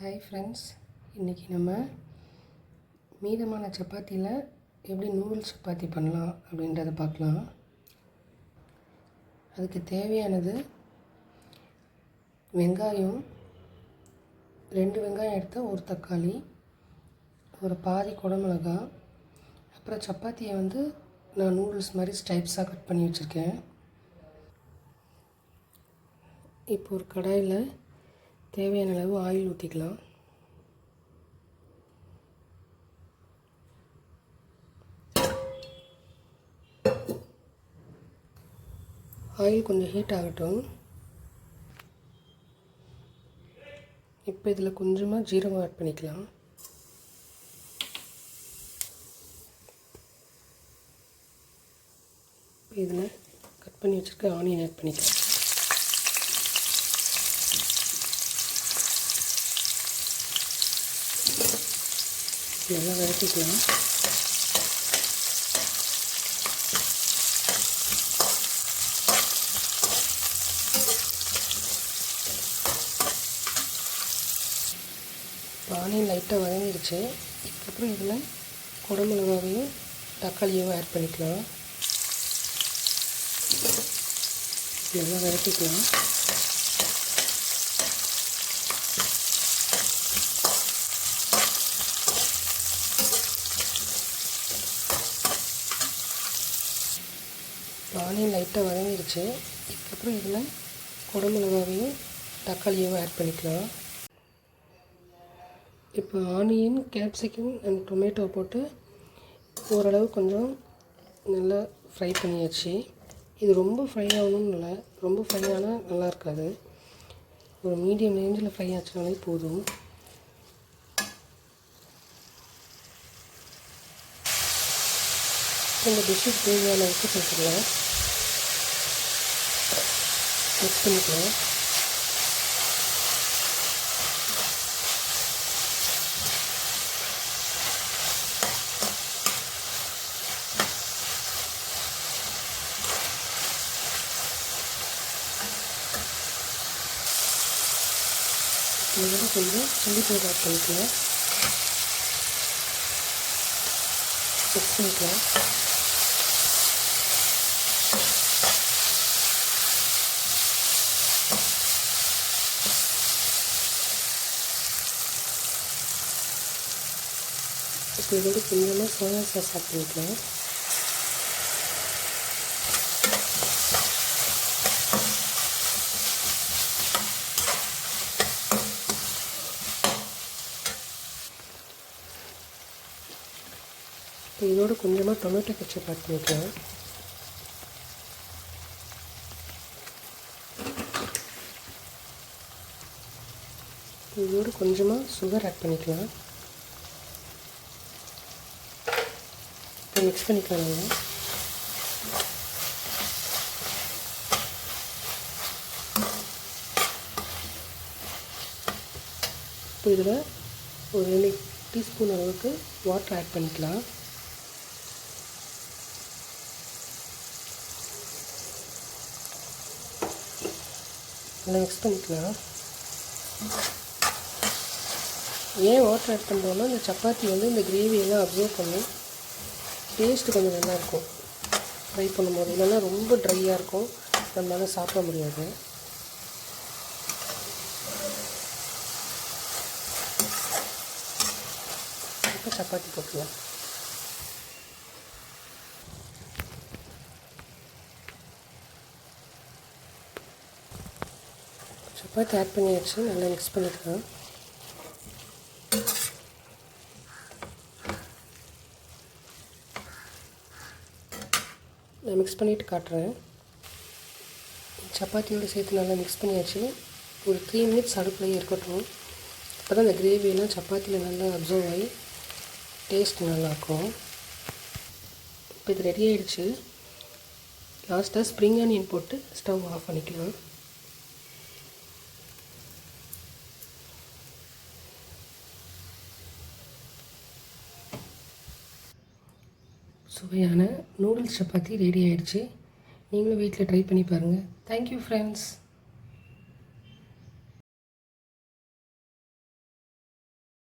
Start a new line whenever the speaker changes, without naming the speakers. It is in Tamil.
ஹாய் ஃப்ரெண்ட்ஸ், இன்றைக்கி நம்ம மீதமான சப்பாத்தியில் எப்படி நூடுல்ஸ் சப்பாத்தி பண்ணலாம் அப்படின்றத பார்க்கலாம். அதுக்கு தேவையானது வெங்காயம், 2 வெங்காயம் எடுத்தால் ஒரு தக்காளி, ஒரு பாதி குடமிளகா, அப்புறம் சப்பாத்தியை நான் நூடுல்ஸ் மாதிரி ஸ்டைப்ஸாக கட் பண்ணி வச்சுருக்கேன். இப்போ ஒரு கடாயில் தேவையான அளவு ஆயில் ஊற்றிக்கலாம். ஆயில் கொஞ்சம் ஹீட் ஆகட்டும். இப்போ இதில் கொஞ்சமாக ஜீரகம் ஆட் பண்ணிக்கலாம். இப்போ இதில் கட் பண்ணி வச்சுருக்க ஆனியன் ஆட் பண்ணிக்கலாம். நல்லா வதக்கிக்கலாம். ஆனியன் லைட்டாக வதங்கிடுச்சு. அதுக்கப்புறம் இதில் குடமிளகாவையும் தக்காளியும் ஆட் பண்ணிக்கலாம். நல்லா வதக்கிக்கலாம். ஆனியன் லைட்டாக வதங்கிடுச்சு. அதுக்கப்புறம் இதில் குடமிளகாவையும் தக்காளியும் ஆட் பண்ணிக்கலாம். இப்போ ஆனியன், கேப்சிகம் அண்ட் டொமேட்டோ போட்டு ஓரளவு கொஞ்சம் நல்லா ஃப்ரை பண்ணியாச்சு. இது ரொம்ப ஃப்ரை ஆகணும்னு இல்லை, ரொம்ப ஃப்ரை ஆனால் நல்லா இருக்காது. ஒரு மீடியம் ரேஞ்சில் ஃப்ரை ஆச்சுனாலே போதும். இந்த டிஷ்ஷுக்கு தேவையான உப்பு சேர்த்துக்கலாம். மிக்ஸ் பண்ணிக்கலாம். இதோட கொஞ்சம் சில்லி பவுடர் ஆட் பண்ணிக்கலாம். மிக்ஸ் பண்ணிக்கலாம். இப்போ இதோட கொஞ்சமாக சோயா சாஸ் ஆட் பண்ணிக்கலாம். இப்போ இதோட கொஞ்சமாக டொமேட்டோ கெச்சப் ஆட் பண்ணிக்கலாம். இதோட கொஞ்சமாக சுகர் ஆட் பண்ணிக்கலாம். மிக்ஸ் பண்ணிக்கலாம். நல்லா இப்போ இதில் ஒரு 2 டீஸ்பூன் அளவுக்கு வாட்டர் ஆட் பண்ணிக்கலாம். நல்லா மிக்ஸ் பண்ணிக்கலாம். ஏன் வாட்டர் ஆட் பண்ணுறோன்னா இந்த சப்பாத்தி இந்த கிரேவியெல்லாம் அப்சர்வ் பண்ணி டேஸ்ட்டு கொஞ்சம் நல்லாயிருக்கும் ஃப்ரை பண்ணும்போது. இல்லைன்னா ரொம்ப ட்ரையாக இருக்கும், நம்மளால் சாப்பிட முடியாது. இப்போ சப்பாத்தி போட்டுக்கலாம். சப்பாத்தி ஆட் பண்ணியாச்சு. நல்லா மிக்ஸ் பண்ணிக்கலாம். நான் மிக்ஸ் பண்ணிவிட்டு காட்டுறேன். சப்பாத்தியோடு சேர்த்து நல்லா மிக்ஸ் பண்ணியாச்சு. ஒரு 3 மினிட்ஸ் அடுப்புலையே இருக்கட்டும். அப்போ தான் இந்த கிரேவியெல்லாம் சப்பாத்தியில் நல்லா அப்சர்வ் ஆகி டேஸ்ட் நல்லாயிருக்கும். இப்போ இது ரெடி ஆகிடுச்சு. லாஸ்ட்டாக ஸ்ப்ரிங் ஆனியன் போட்டு ஸ்டவ் ஆஃப் பண்ணிக்கலாம். சுவையான நூடுல்ஸ் சப்பாத்தி ரெடி ஆகிடுச்சு. நீங்களும் வீட்டில் ட்ரை பண்ணி பாருங்கள். Thank you friends.